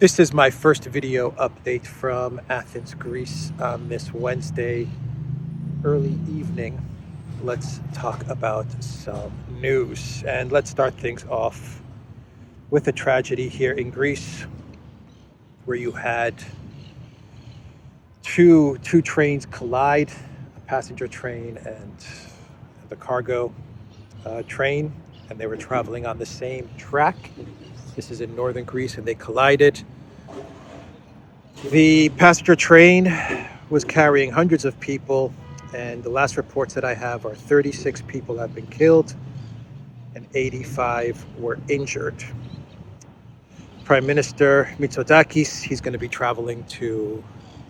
This is my first video update from Athens, Greece on this Wednesday early evening. Let's talk about some news, and let's start things off with a tragedy here in Greece where you had two trains collide, a passenger train and the cargo train, and they were traveling on the same track. This is in northern Greece, and they collided. The passenger train was carrying hundreds of people, and the last reports that I have are 36 people have been killed and 85 were injured. Prime Minister Mitsotakis, he's going to be traveling to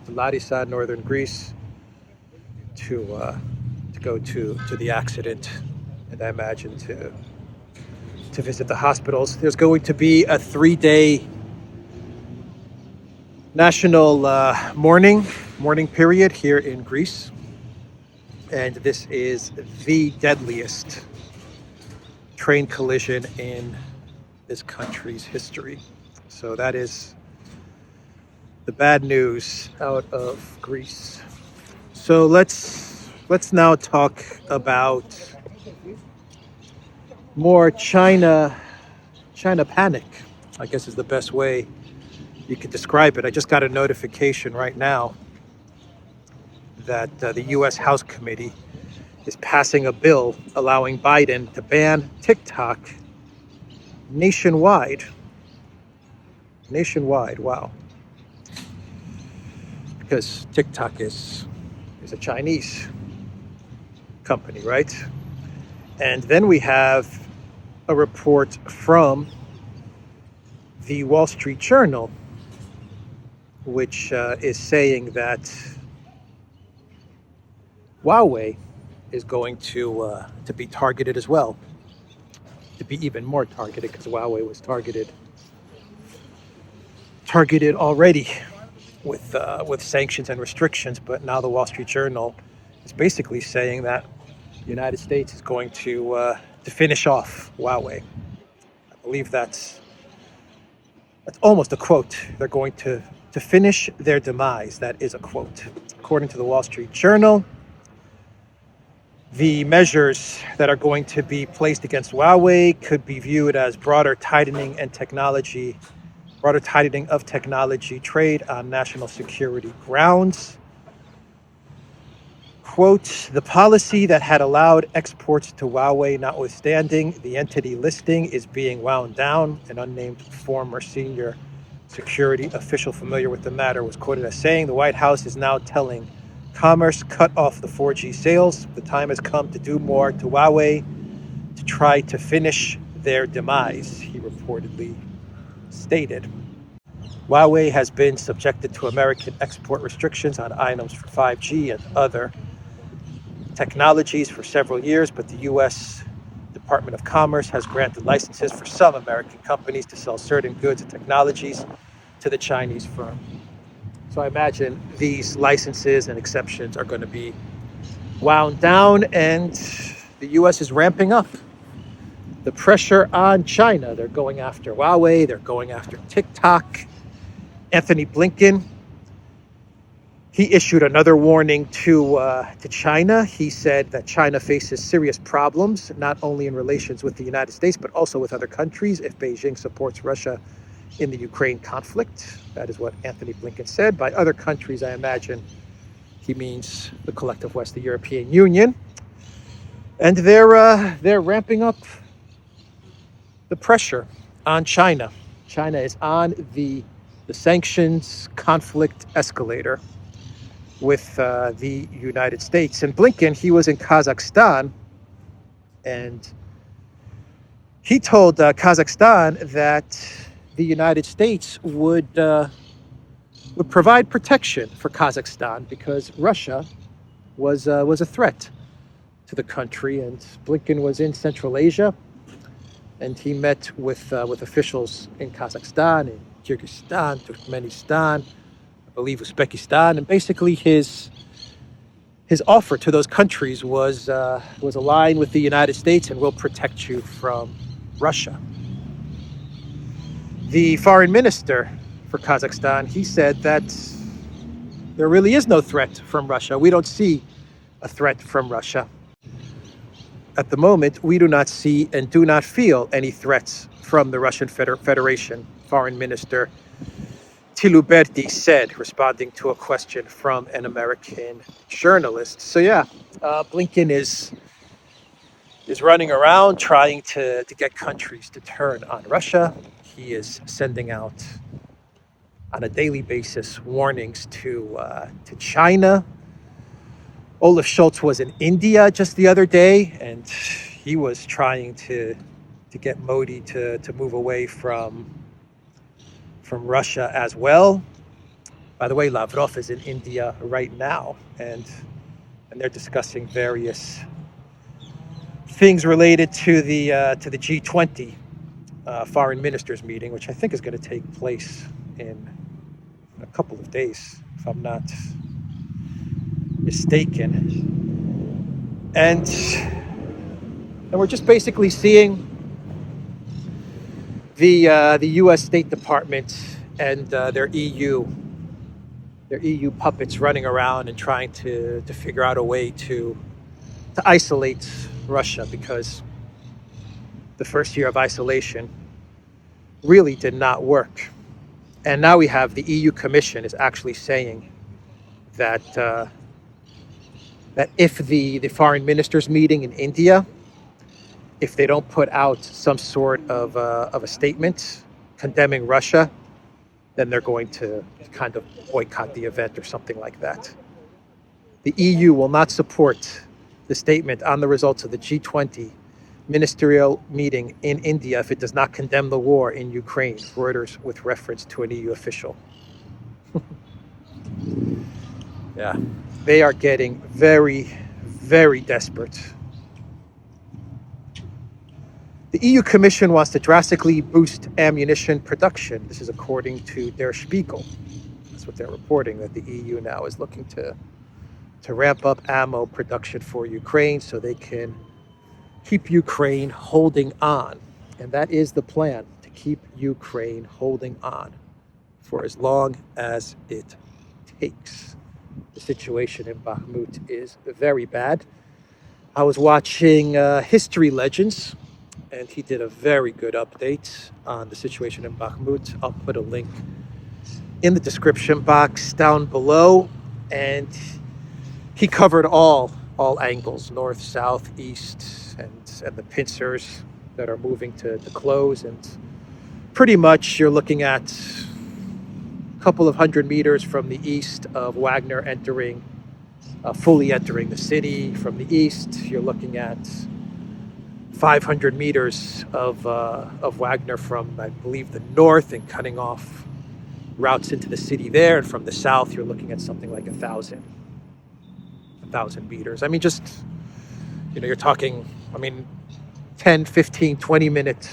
Larissa, northern Greece, to go to the accident, and I imagine to visit the hospitals. There's going to be a 3-day national mourning period here in Greece, and this is the deadliest train collision in this country's history. So that is the bad news out of Greece. So let's now talk about more China panic, I guess is the best way you could describe it. I just got a notification right now that the U.S. House Committee is passing a bill allowing Biden to ban TikTok nationwide. Wow. Because TikTok is a Chinese company, right? And then we have a report from the Wall Street Journal, which is saying that Huawei is going to be targeted as well, to be even more targeted, because Huawei was targeted already with sanctions and restrictions. But now the Wall Street Journal is basically saying that the United States is going to finish off Huawei. I believe that's almost a quote. They're going to finish their demise. That is a quote. According to the Wall Street Journal, the measures that are going to be placed against Huawei could be viewed as broader tightening of technology trade on national security grounds. Quote, the policy that had allowed exports to Huawei notwithstanding, the entity listing is being wound down. An unnamed former senior security official familiar with the matter was quoted as saying, the White House is now telling Commerce cut off the 4G sales. The time has come to do more to Huawei to try to finish their demise, he reportedly stated. Huawei has been subjected to American export restrictions on items for 5G and other technologies for several years, but the U.S. Department of Commerce has granted licenses for some American companies to sell certain goods and technologies to the Chinese firm. So I imagine these licenses and exceptions are going to be wound down, and the U.S. is ramping up the pressure on China. They're going after Huawei. They're going after TikTok. Anthony Blinken, he issued another warning to China. He said that China faces serious problems, not only in relations with the United States, but also with other countries if Beijing supports Russia in the Ukraine conflict. That is what Anthony Blinken said. By other countries, I imagine he means the collective West, the European Union. And they're ramping up the pressure on China. China is on the sanctions conflict escalator with the United States. And Blinken, he was in Kazakhstan, and he told Kazakhstan that the United States would provide protection for Kazakhstan because Russia was a threat to the country. And Blinken was in Central Asia, and he met with officials in Kazakhstan, in Kyrgyzstan, Turkmenistan, I believe Uzbekistan, and basically his offer to those countries was aligned with the United States and will protect you from Russia. The foreign minister for Kazakhstan, he said that there really is no threat from Russia. We don't see a threat from Russia. At the moment, we do not see and do not feel any threats from the Russian Federation, Foreign Minister Tiluberti said, responding to a question from an American journalist. So yeah, Blinken is running around trying to get countries to turn on Russia. He is sending out on a daily basis warnings to China. Olaf Scholz was in India just the other day, and he was trying to get Modi to move away from Russia as well. By the way, Lavrov is in India right now, and they're discussing various things related to the G20 foreign ministers meeting, which I think is going to take place in a couple of days, if I'm not mistaken. And we're just basically seeing the U.S. State Department and their EU puppets running around and trying to figure out a way to isolate Russia, because the first year of isolation really did not work. And now we have the EU Commission is actually saying that if the foreign ministers meeting in India, if they don't put out some sort of a statement condemning Russia, then they're going to kind of boycott the event or something like that. The EU will not support the statement on the results of the G20 ministerial meeting in India if it does not condemn the war in Ukraine, Reuters with reference to an EU official. Yeah, they are getting very, very desperate. The EU Commission wants to drastically boost ammunition production. This is according to Der Spiegel. That's what they're reporting, that the EU now is looking to ramp up ammo production for Ukraine so they can keep Ukraine holding on. And that is the plan, to keep Ukraine holding on for as long as it takes. The situation in Bakhmut is very bad. I was watching History Legends, and he did a very good update on the situation in Bakhmut. I'll put a link in the description box down below. And he covered all angles, north, south, east, and the pincers that are moving to close. And pretty much you're looking at a couple of 100 meters from the east of Wagner fully entering the city. From the east, you're looking at 500 meters of Wagner from, I believe, the north, and cutting off routes into the city there. And from the south, you're looking at something like 1,000 meters. I mean, just, you're talking, 10, 15, 20-minute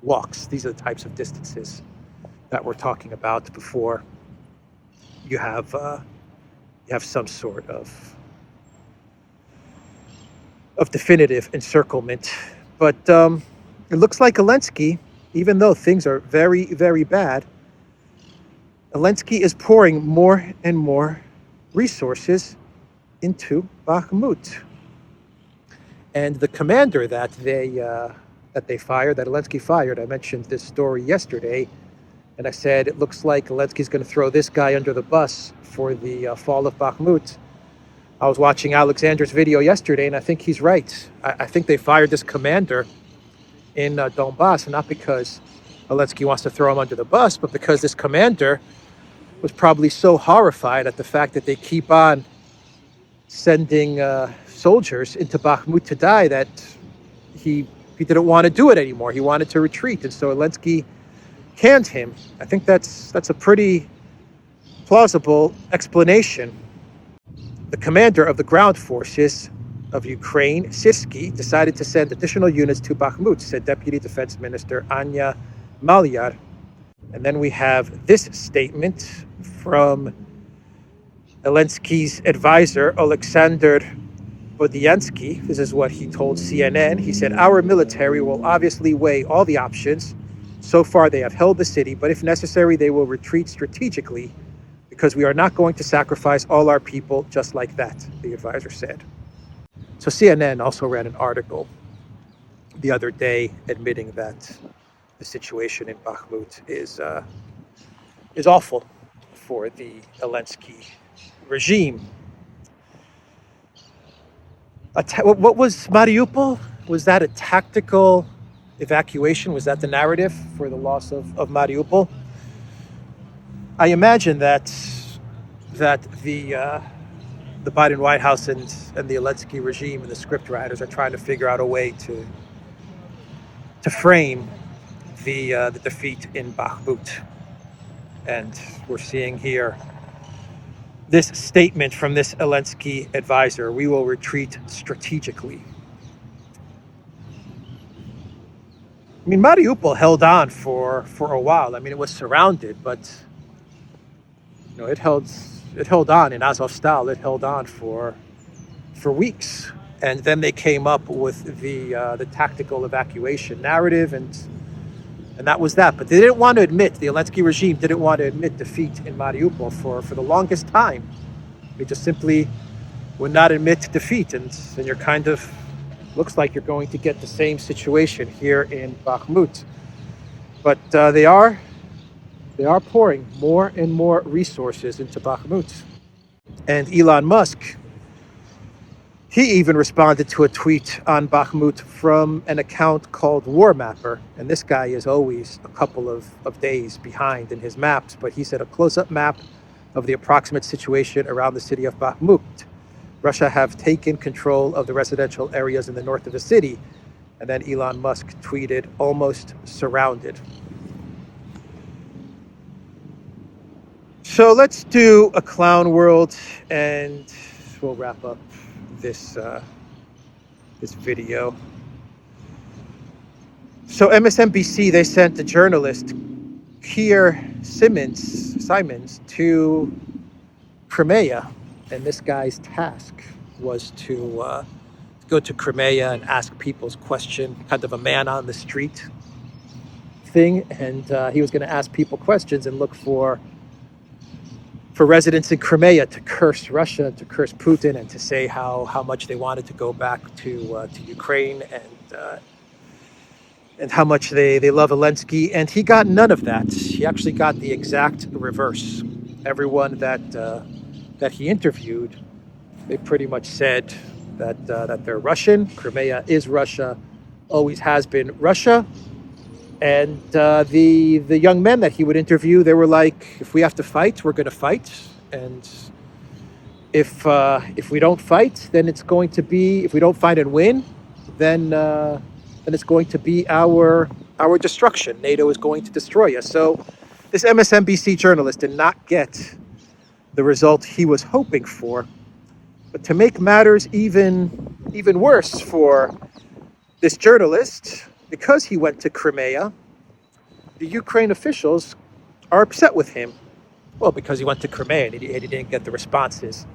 walks. These are the types of distances that we're talking about before you have some sort of definitive encirclement. But it looks like Zelensky, even though things are very, very bad, Zelensky is pouring more and more resources into Bakhmut. And the commander that Zelensky fired, I mentioned this story yesterday, and I said it looks like Zelensky's going to throw this guy under the bus for the fall of Bakhmut. I was watching Alexander's video yesterday, and I think he's right. I think they fired this commander in Donbass, not because Zelensky wants to throw him under the bus, but because this commander was probably so horrified at the fact that they keep on sending soldiers into Bakhmut to die that he didn't want to do it anymore. He wanted to retreat, and so Zelensky canned him. I think that's a pretty plausible explanation. The commander of the ground forces of Ukraine, Sirsky, decided to send additional units to Bakhmut, said Deputy Defense Minister Anya Malyar. And then we have this statement from Zelensky's advisor, Alexander Bodyansky. This is what he told CNN. He said, "Our military will obviously weigh all the options, So far, they have held the city, but if necessary, they will retreat strategically because we are not going to sacrifice all our people just like that, the advisor said. So CNN also ran an article the other day admitting that the situation in Bakhmut is awful for the Zelensky regime. What was Mariupol? Was that a tactical evacuation? Was that the narrative for the loss of Mariupol? I imagine that the Biden White House and the Zelensky regime and the scriptwriters are trying to figure out a way to frame the defeat in Bakhmut. And we're seeing here this statement from this Zelensky advisor: we will retreat strategically. I mean, Mariupol held on for a while. I mean, it was surrounded, but it held on in Azovstal. It held on for weeks, and then they came up with the tactical evacuation narrative, and that was that. But they didn't want to admit, the Zelensky regime didn't want to admit defeat in Mariupol for the longest time. They just simply would not admit defeat, and you're kind of, looks like you're going to get the same situation here in Bakhmut. But they are pouring more and more resources into Bakhmut. And Elon Musk, he even responded to a tweet on Bakhmut from an account called War Mapper. And this guy is always a couple of days behind in his maps. But he said, a close-up map of the approximate situation around the city of Bakhmut. Russia have taken control of the residential areas in the north of the city. And then Elon Musk tweeted, almost surrounded. So let's do a clown world and we'll wrap up this video. So MSNBC, they sent the journalist Keir Simons to Crimea, and this guy's task was to go to Crimea and ask people's question, kind of a man on the street thing, and he was going to ask people questions and look for residents in Crimea to curse Russia, to curse Putin, and to say how much they wanted to go back to Ukraine and how much they love Zelensky. And he got none of that. He actually got the exact reverse. Everyone that he interviewed, they pretty much said that they're Russian. Crimea is Russia, always has been Russia. And the young men that he would interview, they were like, if we have to fight, we're going to fight. And if we don't fight, then it's going to be, if we don't fight and win, then it's going to be our destruction. NATO is going to destroy us. So this MSNBC journalist did not get the result he was hoping for. But to make matters even worse for this journalist, because he went to Crimea, the Ukraine officials are upset with him. Well, because he went to Crimea and he didn't get the responses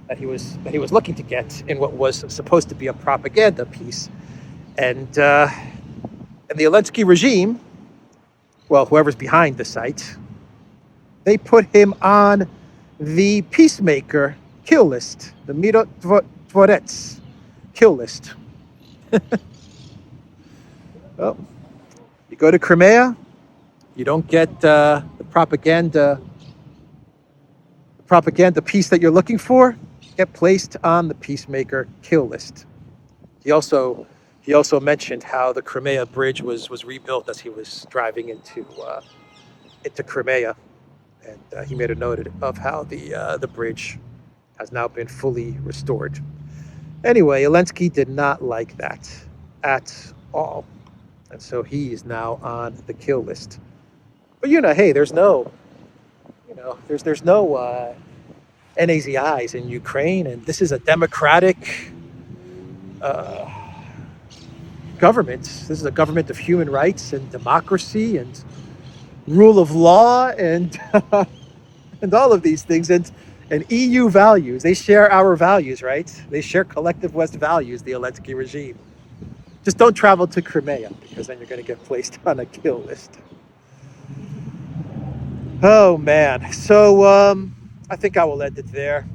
that he was looking to get in what was supposed to be a propaganda piece. And the Zelensky regime, well, whoever's behind the site, they put him on the Peacemaker kill list, the Mirotvorets kill list. Well, you go to Crimea, you don't get the propaganda piece that you're looking for, get placed on the Peacemaker kill list. He also mentioned how the Crimea bridge was rebuilt as he was driving into Crimea, and he made a note of how the bridge has now been fully restored. Anyway, Zelensky did not like that at all. And so he is now on the kill list. But hey, there's no NAZIs in Ukraine, and this is a democratic government. This is a government of human rights and democracy and rule of law and and all of these things and EU values. They share our values, right? They share collective West values, the Zelensky regime. Just don't travel to Crimea, because then you're going to get placed on a kill list. Oh man. So I think I will end it there.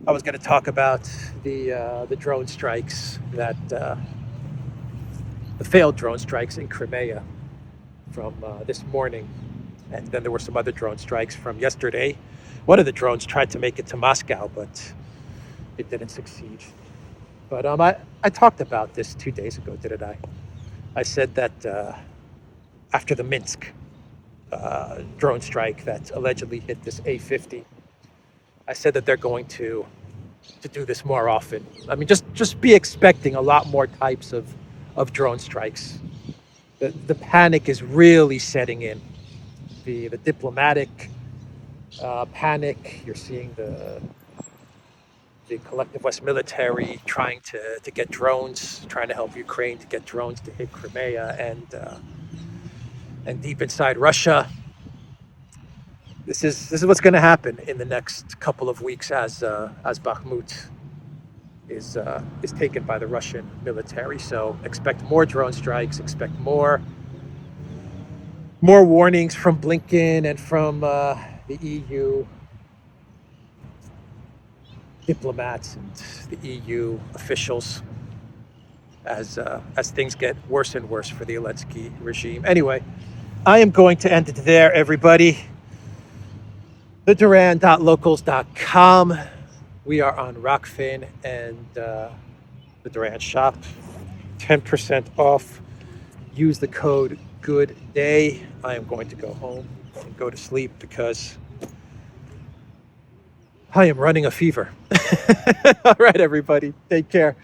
I was going to talk about the drone strikes that the failed drone strikes in Crimea from this morning, and then there were some other drone strikes from yesterday. One of the drones tried to make it to Moscow, but it didn't succeed. But I talked about this 2 days ago, didn't I? I said that after the Minsk drone strike that allegedly hit this A-50, I said that they're going to do this more often. I mean, just be expecting a lot more types of drone strikes. The panic is really setting in. The diplomatic panic. You're seeing the collective West military trying to get drones, trying to help Ukraine to get drones to hit Crimea and deep inside Russia. This is what's going to happen in the next couple of weeks as Bakhmut is taken by the Russian military. So expect more drone strikes. Expect more warnings from Blinken and from the EU diplomats and the EU officials as things get worse and worse for the Zelensky regime. Anyway, I am going to end it there, everybody. The Duran.locals.com. We are on Rockfin and the Duran shop. 10% off. Use the code Good Day. I am going to go home and go to sleep because I am running a fever. All right, everybody. Take care.